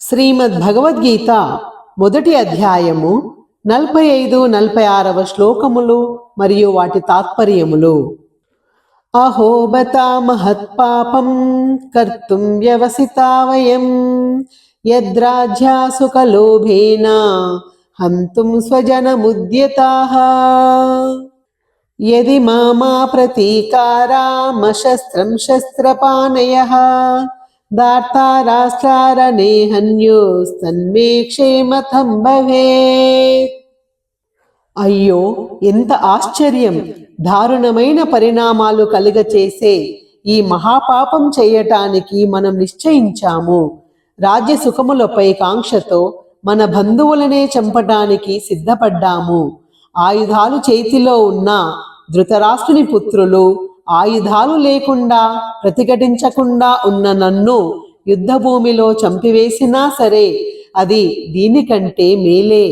శ్రీమద్ భగవద్గీత మొదటి అధ్యాయము 45-46 శ్లోకములు మరియు వాటి తాత్పర్యములు. అహోబతా మహత్పాపం కర్తుం వ్యవసితా వయం యద్రాజ్యాసుకలోభేన హంతుం స్వజనముద్యతాః యది మామా ప్రతీకారామశస్త్రం శస్త్రపాణయః దార్తారాష్ట్రారణే హన్యోస్తన్మే క్షేమతం భవేత్. అయ్యో, ఎంత ఆశ్చర్యం! దారుణమైన పరిణామాలు కలుగచేసే ఈ మహాపాపం చేయటానికి మనం నిశ్చయించాము. రాజ్య సుఖములపై కాంక్షతో మన బంధువులనే చంపటానికి సిద్ధపడ్డాము. ఆయుధాలు చేతిలో ఉన్న ధృతరాష్ట్రుని పుత్రులు ఆయుధాలు లేకుండా ప్రతిఘటించకుండా ఉన్న నన్ను యుద్ధభూమిలో చంపివేసినా సరే అది దీనికంటే మేలే.